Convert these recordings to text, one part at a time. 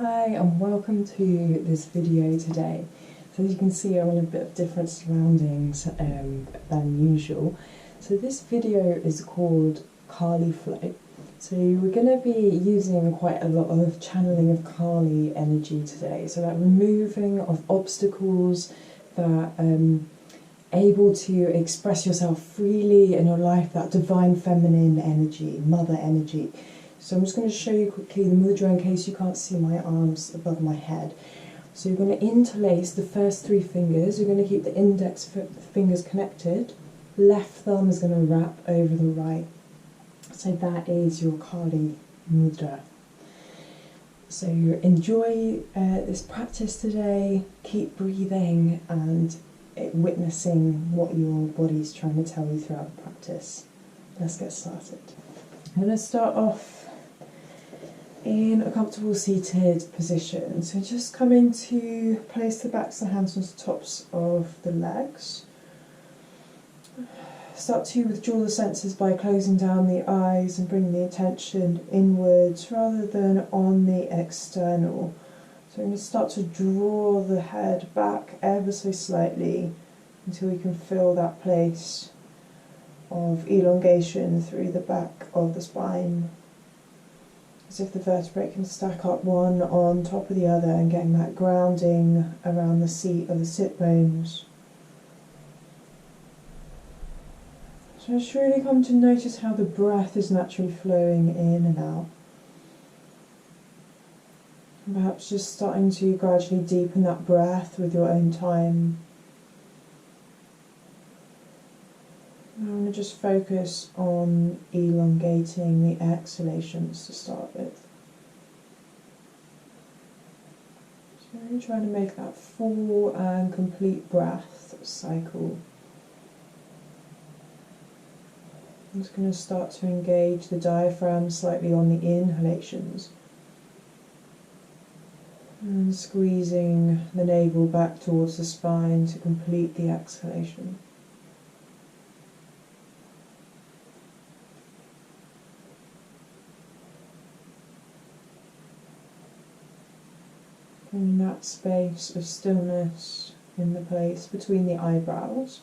Hi and welcome to this video today. So as you can see, I'm in a bit of different surroundings than usual. So this video is called Kali Flow. So we're going to be using quite a lot of channeling of Kali energy today. So that removing of obstacles, that able to express yourself freely in your life, that divine feminine energy, mother energy. So I'm just going to show you quickly the mudra in case you can't see my arms above my head. So you're going to interlace the first three fingers. You're going to keep the index fingers connected. Left thumb is going to wrap over the right. So that is your Kali Mudra. So enjoy this practice today. Keep breathing and witnessing what your body's trying to tell you throughout the practice. Let's get started. I'm going to start off in a comfortable seated position. So just coming to place the backs of the hands on the tops of the legs. Start to withdraw the senses by closing down the eyes and bringing the attention inwards rather than on the external. So I'm going to start to draw the head back ever so slightly until we can feel that place of elongation through the back of the spine, as if the vertebrae can stack up one on top of the other and getting that grounding around the seat of the sit bones. So just really come to notice how the breath is naturally flowing in and out. And perhaps just starting to gradually deepen that breath with your own time. I want to just focus on elongating the exhalations to start with. So really trying to make that full and complete breath cycle. I'm just going to start to engage the diaphragm slightly on the inhalations. And squeezing the navel back towards the spine to complete the exhalation. Bringing that space of stillness in the place between the eyebrows.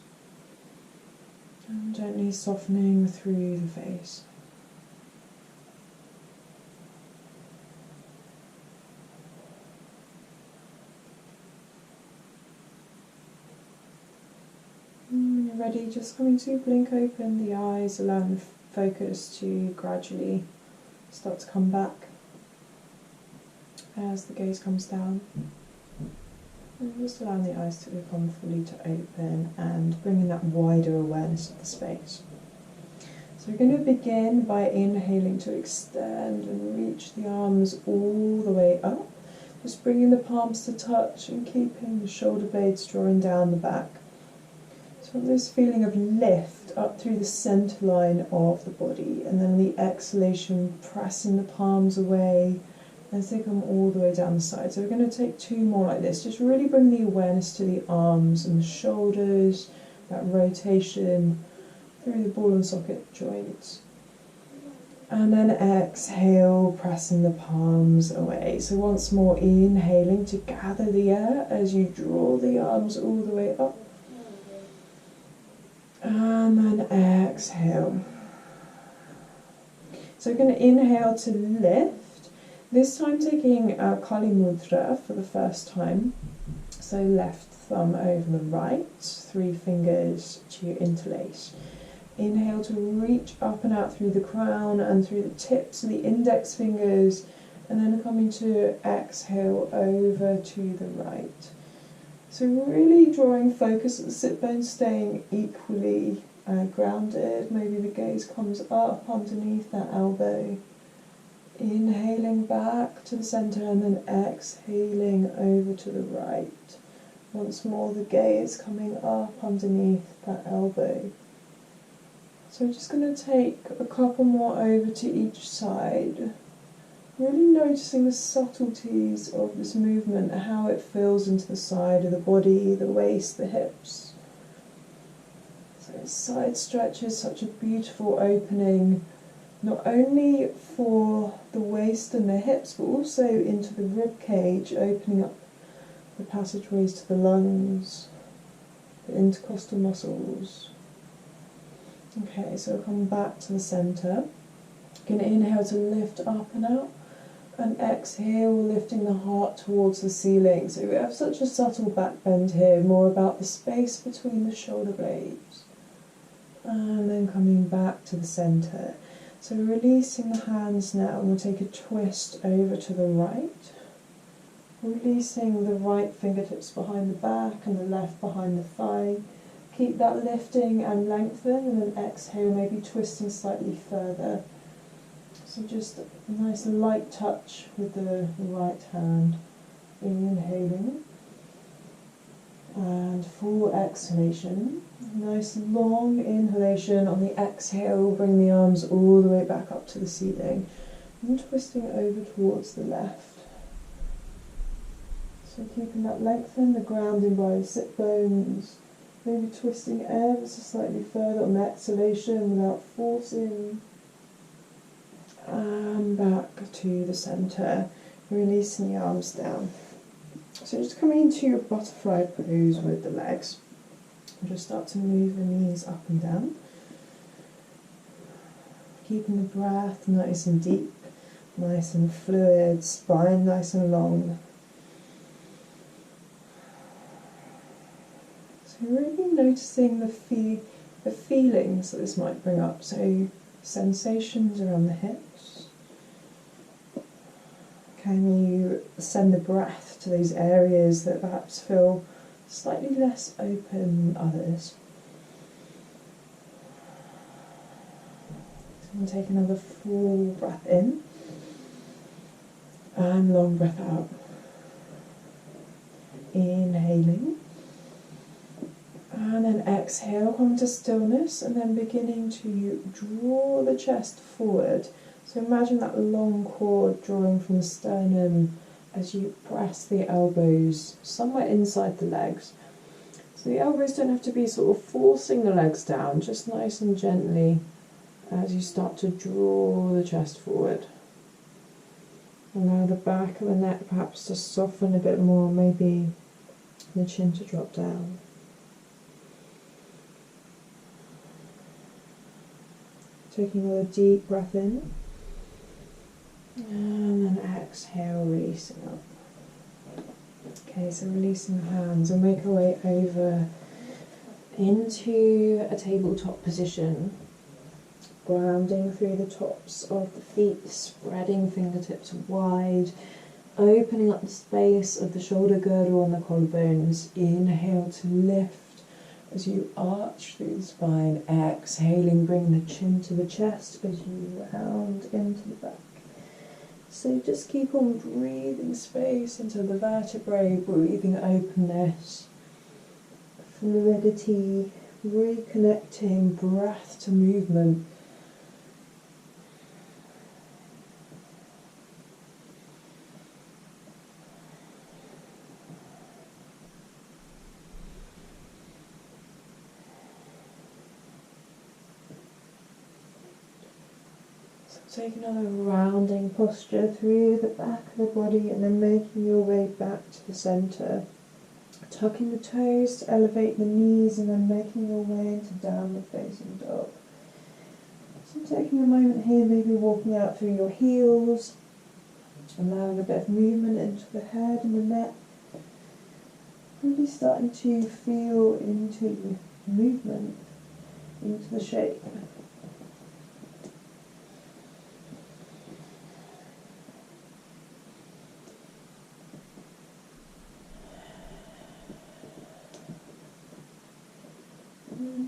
And gently softening through the face. When you're ready, just coming to blink open the eyes, allowing the focus to gradually start to come back as the gaze comes down. And just allowing the eyes to become fully to open and bringing that wider awareness of the space. So we're going to begin by inhaling to extend and reach the arms all the way up. Just bringing the palms to touch and keeping the shoulder blades drawing down the back. So this feeling of lift up through the centre line of the body, and then the exhalation pressing the palms away as they come all the way down the side. So we're going to take two more like this. Just really bring the awareness to the arms and the shoulders, that rotation through the ball and socket joints. And then exhale, pressing the palms away. So once more, inhaling to gather the air as you draw the arms all the way up. And then exhale. So we're going to inhale to lift. This time taking Kali Mudra for the first time. So left thumb over the right, three fingers to interlace. Inhale to reach up and out through the crown and through the tips of the index fingers, and then coming to exhale over to the right. So really drawing focus at the sit bones, staying equally grounded. Maybe the gaze comes up underneath that elbow. Inhaling back to the centre and then exhaling over to the right. Once more the gaze coming up underneath that elbow. So we're just going to take a couple more over to each side. Really noticing the subtleties of this movement, how it fills into the side of the body, the waist, the hips. So side stretch is such a beautiful opening not only for the waist and the hips, but also into the rib cage, opening up the passageways to the lungs, the intercostal muscles. Okay, so come back to the centre. You can inhale to lift up and out, and exhale, lifting the heart towards the ceiling. So we have such a subtle back bend here, more about the space between the shoulder blades. And then coming back to the centre. So releasing the hands now, and we'll take a twist over to the right. Releasing the right fingertips behind the back and the left behind the thigh. Keep that lifting and lengthen, and then exhale, maybe twisting slightly further. So just a nice light touch with the right hand. Inhaling. And full exhalation. Nice long inhalation. On the exhale, bring the arms all the way back up to the ceiling. And twisting over towards the left. So keeping that lengthen, the grounding by the sit bones. Maybe twisting ever so slightly further on the exhalation without forcing. And back to the centre. Releasing the arms down. So just coming into your butterfly pose with the legs. And just start to move the knees up and down. Keeping the breath nice and deep, nice and fluid, spine nice and long. So really noticing the feelings that this might bring up. So sensations around the hips. Can you send the breath to those areas that perhaps feel slightly less open than others? So we'll take another full breath in and long breath out. Inhaling. And then exhale, come to stillness, and then beginning to draw the chest forward. So imagine that long cord drawing from the sternum as you press the elbows somewhere inside the legs. So the elbows don't have to be sort of forcing the legs down, just nice and gently as you start to draw the chest forward. Allow the back of the neck perhaps to soften a bit more, maybe the chin to drop down. Taking another deep breath in. And then exhale, releasing up. Okay, so releasing the hands and make our way over into a tabletop position. Grounding through the tops of the feet, spreading fingertips wide, opening up the space of the shoulder girdle and the collarbones. Inhale to lift as you arch through the spine. Exhaling, bring the chin to the chest as you round into the back. So just keep on breathing space into the vertebrae, breathing openness, fluidity, reconnecting breath to movement. Take another rounding posture through the back of the body, and then making your way back to the centre. Tucking the toes to elevate the knees, and then making your way into downward facing dog. So taking a moment here, maybe walking out through your heels, allowing a bit of movement into the head and the neck. Really starting to feel into movement, into the shape.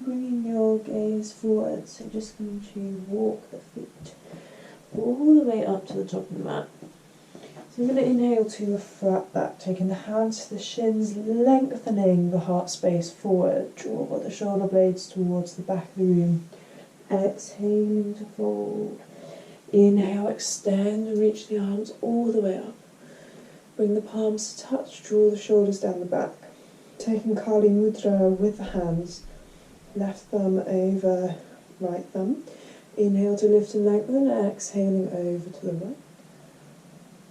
Bringing your gaze forward, so just going to walk the feet all the way up to the top of the mat. So I'm going to inhale to a flat back, taking the hands to the shins, lengthening the heart space forward. Draw the shoulder blades towards the back of the room. Exhaling to fold. Inhale, extend and reach the arms all the way up. Bring the palms to touch, draw the shoulders down the back. Taking Kali Mudra with the hands. Left thumb over right thumb. Inhale to lift and lengthen, exhaling over to the right.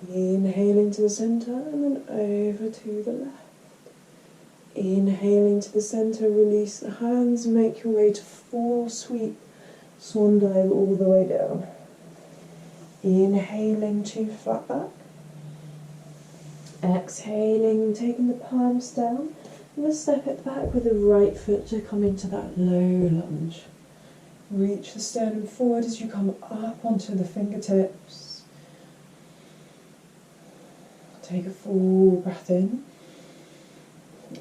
Inhaling to the centre and then over to the left. Inhaling to the centre, release the hands, make your way to full sweep, swan dive all the way down. Inhaling to flat back. Exhaling, taking the palms down. I'm going to step it back with the right foot to come into that low lunge. Reach the sternum forward as you come up onto the fingertips. Take a full breath in.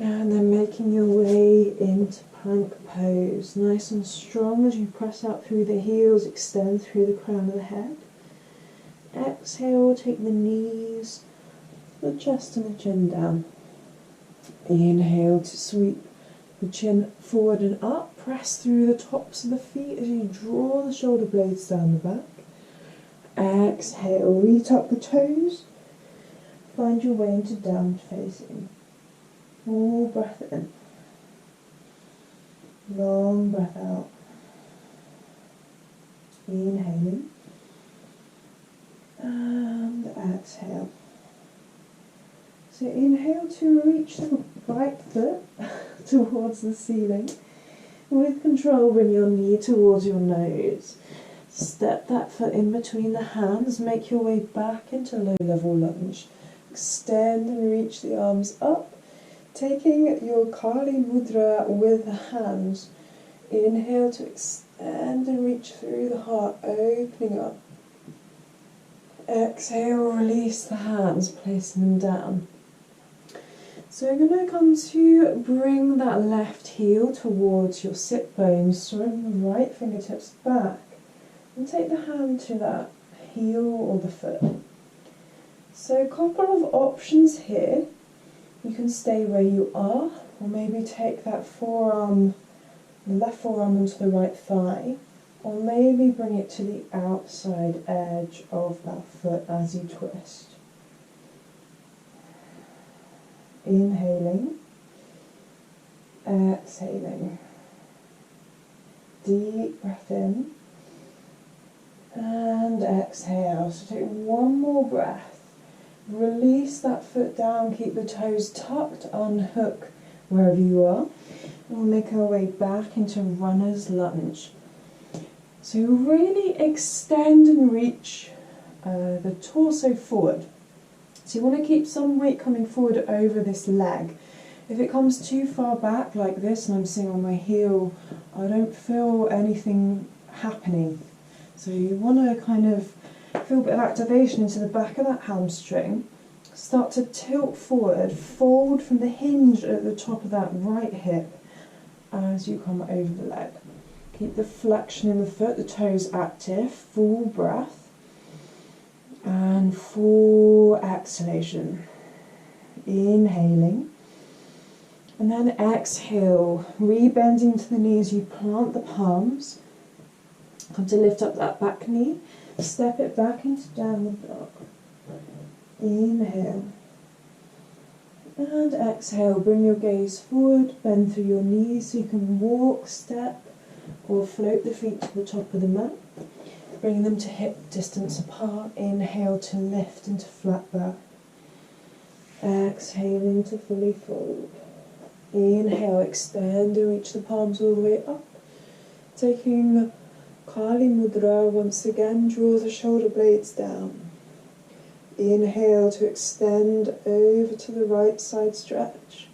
And then making your way into plank pose. Nice and strong as you press out through the heels, extend through the crown of the head. Exhale, take the knees, the chest and the chin down. Inhale to sweep the chin forward and up. Press through the tops of the feet as you draw the shoulder blades down the back. Exhale, reach up the toes. Find your way into downward facing. Full breath in. Long breath out. Inhaling. And exhale. So inhale to reach the right foot towards the ceiling. With control, bring your knee towards your nose. Step that foot in between the hands. Make your way back into low level lunge. Extend and reach the arms up. Taking your Kali Mudra with the hands. Inhale to extend and reach through the heart, opening up. Exhale, release the hands, placing them down. So we're going to come to bring that left heel towards your sit bones, swing the right fingertips back, and take the hand to that heel or the foot. So a couple of options here. You can stay where you are, or maybe take that forearm, the left forearm onto the right thigh, or maybe bring it to the outside edge of that foot as you twist. Inhaling, exhaling. Deep breath in, and exhale. So take one more breath. Release that foot down, keep the toes tucked, unhook wherever you are. And we'll make our way back into runner's lunge. So really extend and reach the torso forward. So you want to keep some weight coming forward over this leg. If it comes too far back like this and I'm sitting on my heel, I don't feel anything happening. So you want to kind of feel a bit of activation into the back of that hamstring. Start to tilt forward, fold from the hinge at the top of that right hip as you come over the leg. Keep the flexion in the foot, the toes active, full breath. And full exhalation. Inhaling. And then exhale, re-bending to the knees, you plant the palms. Come to lift up that back knee. Step it back into downward dog. Inhale. And exhale, bring your gaze forward, bend through your knees so you can walk, step, or float the feet to the top of the mat. Bring them to hip distance apart. Inhale to lift into flat back. Exhaling to fully fold. Inhale, extend and reach the palms all the way up. Taking Kali Mudra once again, draw the shoulder blades down. Inhale to extend over to the right side stretch.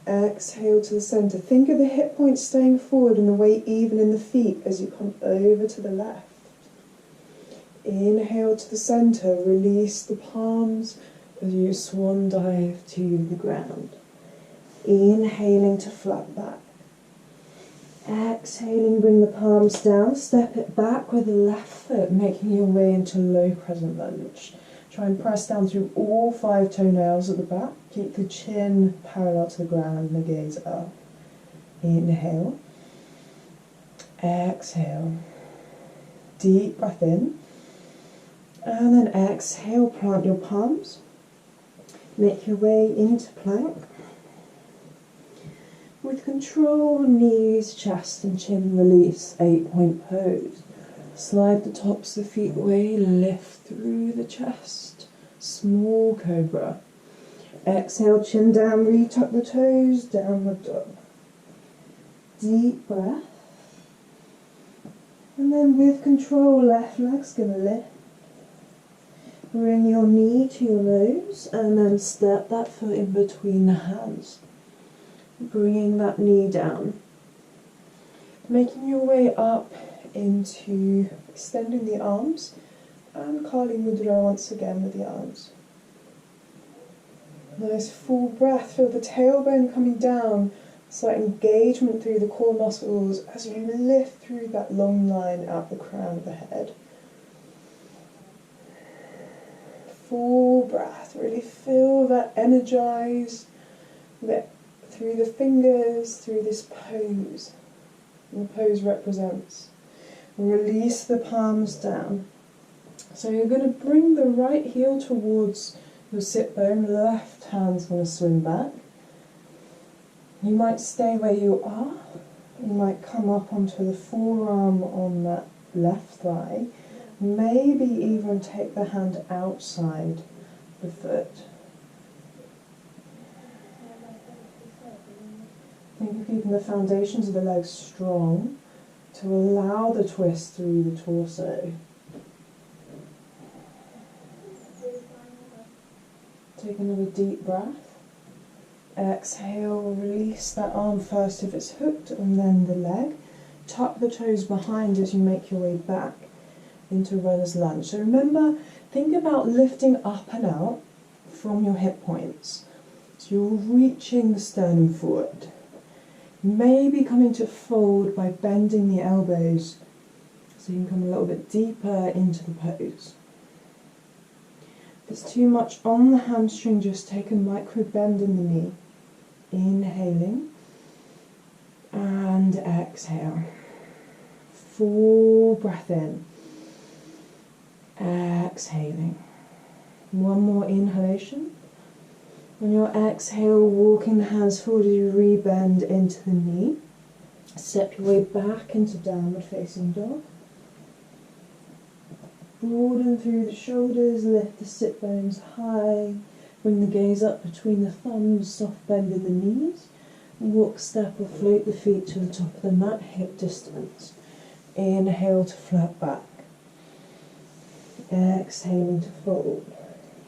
Exhale to the centre. Think of the hip points staying forward and the weight even in the feet as you come over to the left. Inhale to the centre. Release the palms as you swan dive to the ground. Inhaling to flat back. Exhaling, bring the palms down. Step it back with the left foot, making your way into low crescent lunge. Try and press down through all 5 toenails at the back. Keep the chin parallel to the ground and the gaze up. Inhale. Exhale. Deep breath in. And then exhale, plant your palms. Make your way into plank. with control, knees, chest and chin release, 8-point pose. Slide the tops of the feet away, lift through the chest, small cobra. Exhale, chin down, retuck the toes, downward dog. Deep breath. And then with control, left leg's going to lift. Bring your knee to your nose and then step that foot in between the hands. Bringing that knee down. Making your way up into extending the arms and Kali Mudra once again with the arms. Nice full breath, feel the tailbone coming down, slight engagement through the core muscles as you lift through that long line out the crown of the head. Full breath, really feel that energize through the fingers, through this pose. And the pose represents. Release the palms down. So you're going to bring the right heel towards your sit bone, left hand's going to swing back. You might stay where you are. You might come up onto the forearm on that left thigh. Maybe even take the hand outside the foot. Think of keeping the foundations of the legs strong to allow the twist through the torso. Take another deep breath. Exhale, release that arm first if it's hooked and then the leg. Tuck the toes behind as you make your way back into runner's lunge. So remember, think about lifting up and out from your hip points. So you're reaching the sternum forward. Maybe coming to fold by bending the elbows so you can come a little bit deeper into the pose. If it's too much on the hamstring, just take a micro bend in the knee. Inhaling and exhale. Full breath in. Exhaling. One more inhalation. On your exhale, walking the hands forward as you rebend into the knee. Step your way back into downward facing dog. Broaden through the shoulders, lift the sit bones high. Bring the gaze up between the thumbs, soft bend in the knees. Walk, step or float the feet to the top of the mat, hip distance. Inhale to flat back. Exhaling to fold.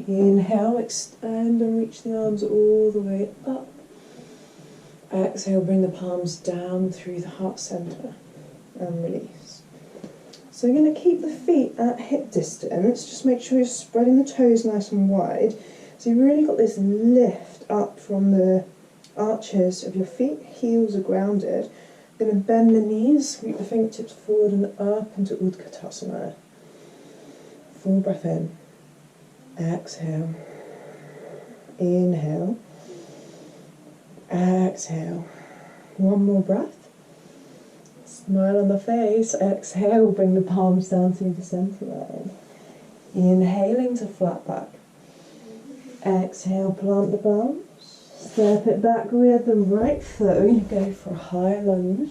Inhale, extend and reach the arms all the way up. Exhale, bring the palms down through the heart center and release. So you're going to keep the feet at hip distance. Just make sure you're spreading the toes nice and wide. So you've really got this lift up from the arches of your feet. Heels are grounded. You're going to bend the knees, sweep the fingertips forward and up into Utkatasana. Full breath in. Exhale. Inhale. Exhale. One more breath. Smile on the face. Exhale. Bring the palms down through the center line. Inhaling to flat back. Exhale. Plant the palms. Step it back with the right foot. We're going to go for a high lunge.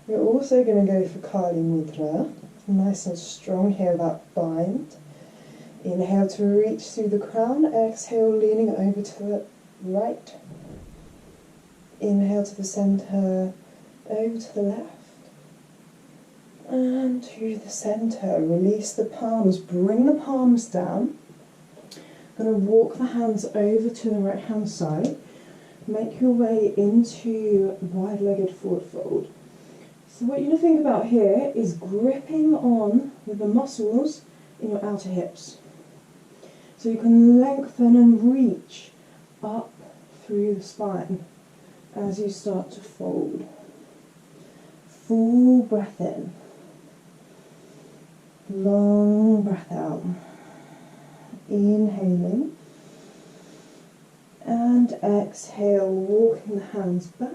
We're also going to go for Kali Mudra. Nice and strong here, that bind. Inhale to reach through the crown. Exhale, leaning over to the right. Inhale to the center, over to the left. And to the center. Release the palms. Bring the palms down. Going to walk the hands over to the right hand side. Make your way into wide-legged forward fold. So what you're going to think about here is gripping on with the muscles in your outer hips. So you can lengthen and reach up through the spine as you start to fold. Full breath in. Long breath out. Inhaling. And exhale, walking the hands back.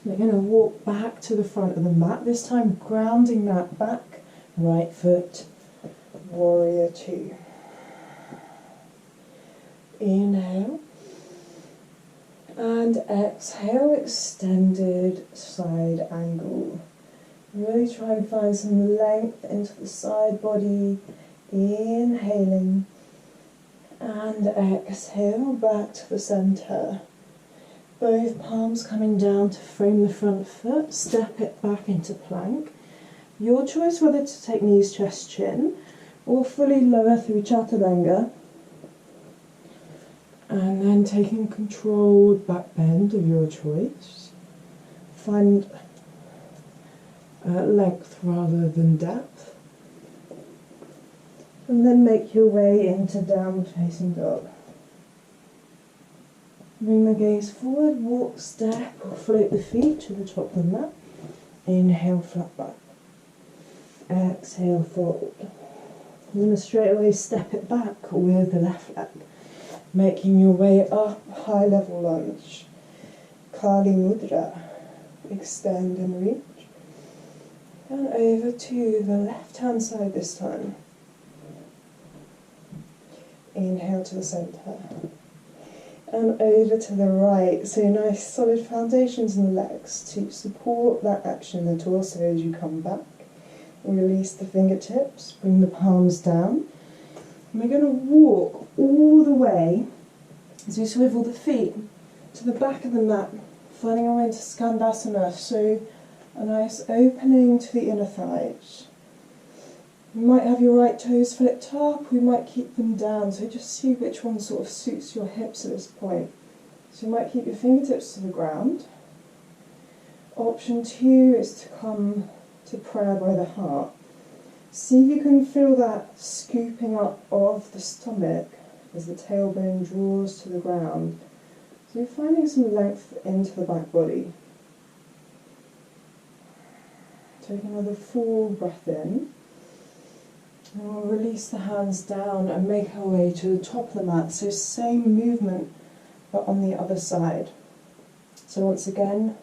We're going to walk back to the front of the mat, this time grounding that back, right foot, warrior two. Inhale, And exhale, extended side angle. Really try and find some length into the side body. Inhaling. And exhale back to the centre. Both palms coming down to frame the front foot. Step it back into plank. Your choice whether to take knees, chest, chin, or fully lower through chaturanga. And then taking controlled back bend of your choice. Find length rather than depth. And then make your way into downward facing dog. Bring the gaze forward, walk, step, or float the feet to the top of the mat. Inhale, flat back. Exhale, fold. And then straight away step it back with the left leg. Making your way up, high level lunge. Kali Mudra. Extend and reach. And over to the left hand side this time. Inhale to the centre. And over to the right. So nice solid foundations in the legs to support that action in the torso as you come back. Release the fingertips, bring the palms down. And we're going to walk all the way as we swivel the feet to the back of the mat, finding our way into Skandasana. So a nice opening to the inner thighs. You might have your right toes flipped up, we might keep them down, so just see which one sort of suits your hips at this point. So you might keep your fingertips to the ground. Option 2 is to come to prayer by the heart. See if you can feel that scooping up of the stomach as the tailbone draws to the ground. So you're finding some length into the back body. Take another full breath in. And we'll release the hands down and make our way to the top of the mat. So same movement, but on the other side. So once again,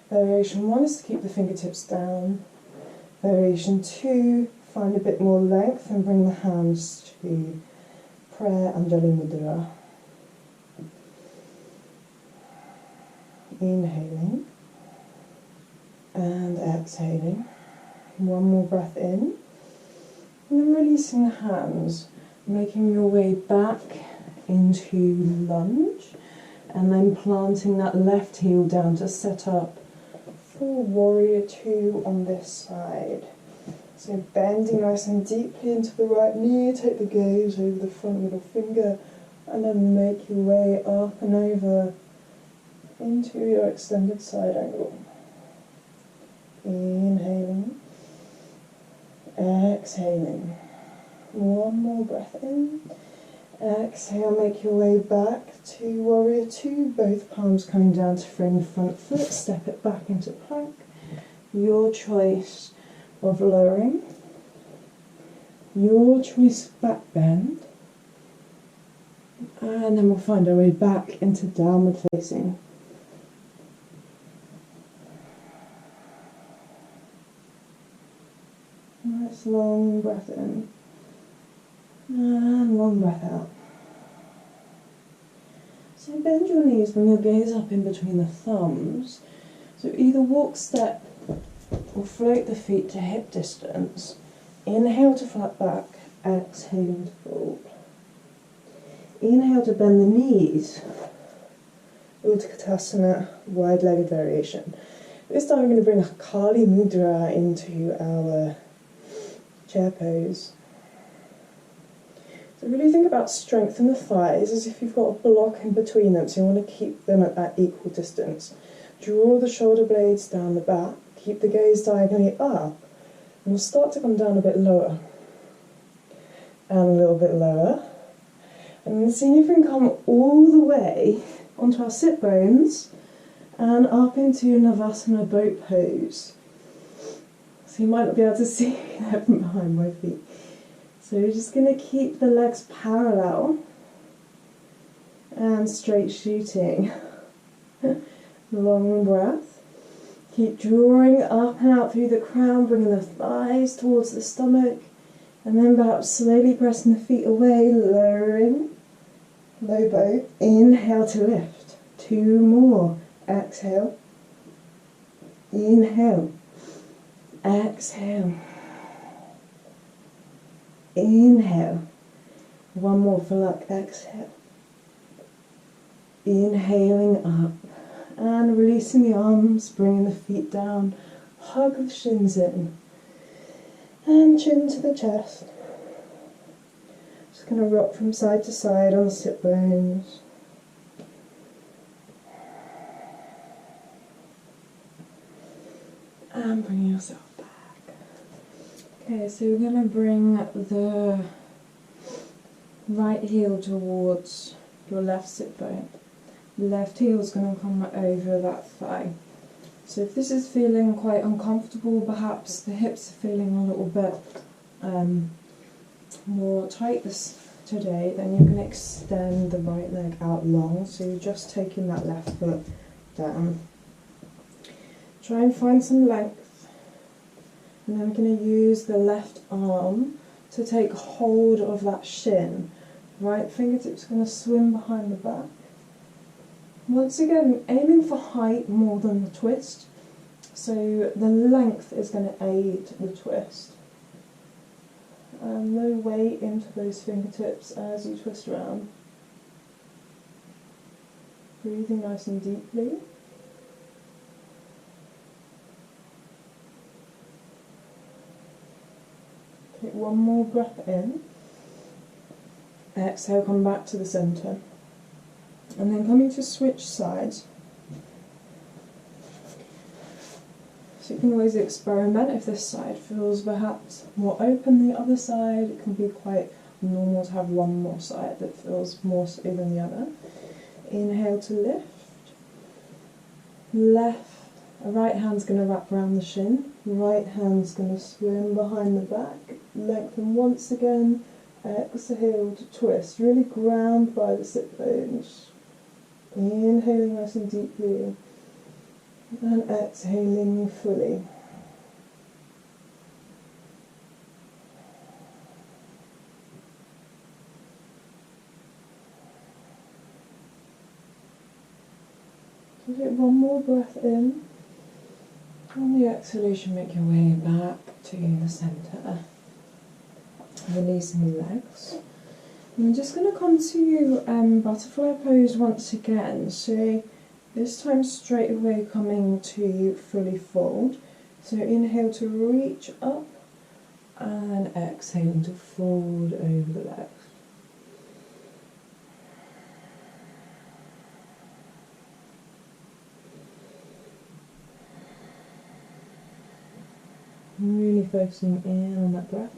variation 1 is to keep the fingertips down. Variation 2, find a bit more length and bring the hands to prayer and Kali Mudra. Inhaling and exhaling. One more breath in. And then releasing the hands, making your way back into lunge, and then planting that left heel down to set up for warrior 2 on this side. So bending nice and deeply into the right knee, take the gaze over the front middle finger, and then make your way up and over into your extended side angle. Inhaling. Exhaling. One more breath in. Exhale, make your way back to warrior 2, both palms coming down to frame the front foot, step it back into plank. Your choice of lowering, your choice of back bend, and then we'll find our way back into downward facing. Nice long breath in and long breath out. So bend your knees, bring your gaze up in between the thumbs. So either walk, step, or float the feet to hip distance. Inhale to flat back, exhaling to fold. Inhale to bend the knees. Utkatasana, wide-legged variation. This time we're going to bring a Kali Mudra into our chair pose. So really think about strength in the thighs as if you've got a block in between them, so you want to keep them at that equal distance. Draw the shoulder blades down the back, keep the gaze diagonally up, and we'll start to come down a bit lower. And a little bit lower. And then see if we can come all the way onto our sit bones and up into Navasana boat pose. So you might not be able to see that from behind my feet. So we're just going to keep the legs parallel and straight shooting. Long breath. Keep drawing up and out through the crown, bringing the thighs towards the stomach, and then perhaps slowly pressing the feet away, lowering. Low boat. Inhale to lift. 2 more. Exhale. Inhale. Exhale. Inhale. 1 more for luck. Exhale. Inhaling up. And releasing the arms, bringing the feet down. Hug the shins in. And chin to the chest. Just going to rock from side to side on the sit bones. And bring yourself back. Okay, so we're going to bring the right heel towards your left sit bone. The left heel is going to come over that thigh. So if this is feeling quite uncomfortable, perhaps the hips are feeling a little bit more tight today, then you can extend the right leg out long. So you're just taking that left foot down. Try and find some length. And then I'm going to use the left arm to take hold of that shin. Right fingertips are going to swim behind the back. Once again, aiming for height more than the twist. So the length is going to aid the twist. No weight into those fingertips as you twist around. Breathing nice and deeply. Take 1 more breath in. Exhale, come back to the centre. And then coming to switch sides. So you can always experiment if this side feels perhaps more open than the other side. It can be quite normal to have one more side that feels more so than the other. Inhale to lift. Left, right hand's going to wrap around the shin. Right hand's going to swim behind the back. Lengthen once again. Exhale to twist. Really ground by the sit bones. Inhaling nice and deeply. And exhaling fully. So take 1 more breath in. On the exhalation, make your way back to the centre. Releasing the legs. I'm just going to come to butterfly pose once again. So this time straight away coming to fully fold. So inhale to reach up and exhale to fold over the legs. Really focusing in on that breath.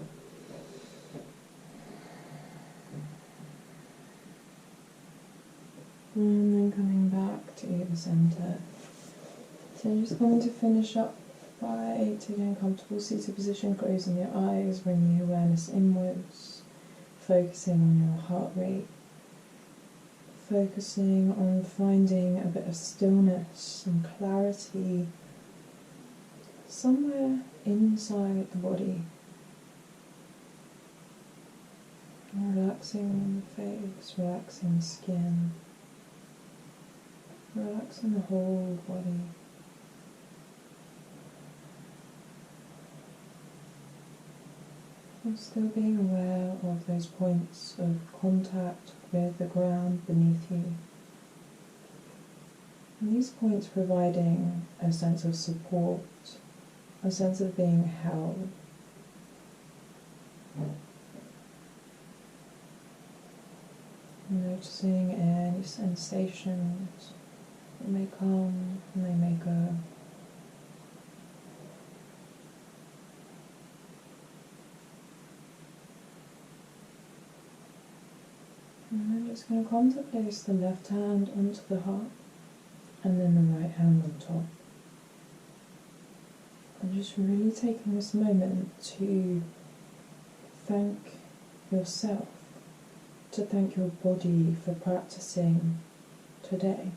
And then coming back to the centre. So I'm just going to finish up by taking a comfortable seated position, closing your eyes, bringing your awareness inwards, focusing on your heart rate, focusing on finding a bit of stillness and clarity somewhere inside the body. Relaxing the face, relaxing the skin. Relaxing the whole body. And still being aware of those points of contact with the ground beneath you. And these points providing a sense of support, a sense of being held. Noticing any sensations. They may come and they may go. And I'm just going to come to place the left hand onto the heart and then the right hand on top. And just really taking this moment to thank yourself, to thank your body for practicing today.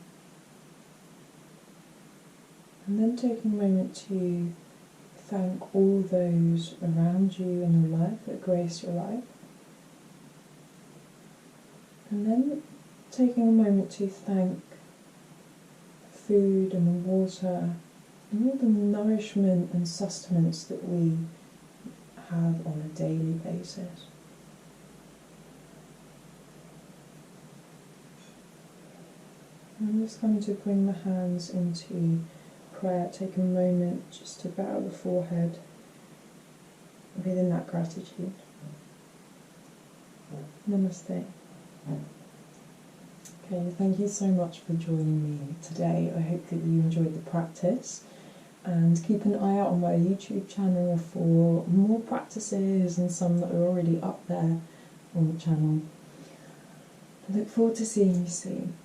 And then taking a moment to thank all those around you in your life that grace your life. And then taking a moment to thank food and the water and all the nourishment and sustenance that we have on a daily basis. I'm just going to bring the hands into prayer. Take a moment just to bow the forehead within that gratitude. Namaste. Okay, thank you so much for joining me today. I hope that you enjoyed the practice, and keep an eye out on my YouTube channel for more practices and some that are already up there on the channel. I look forward to seeing you soon.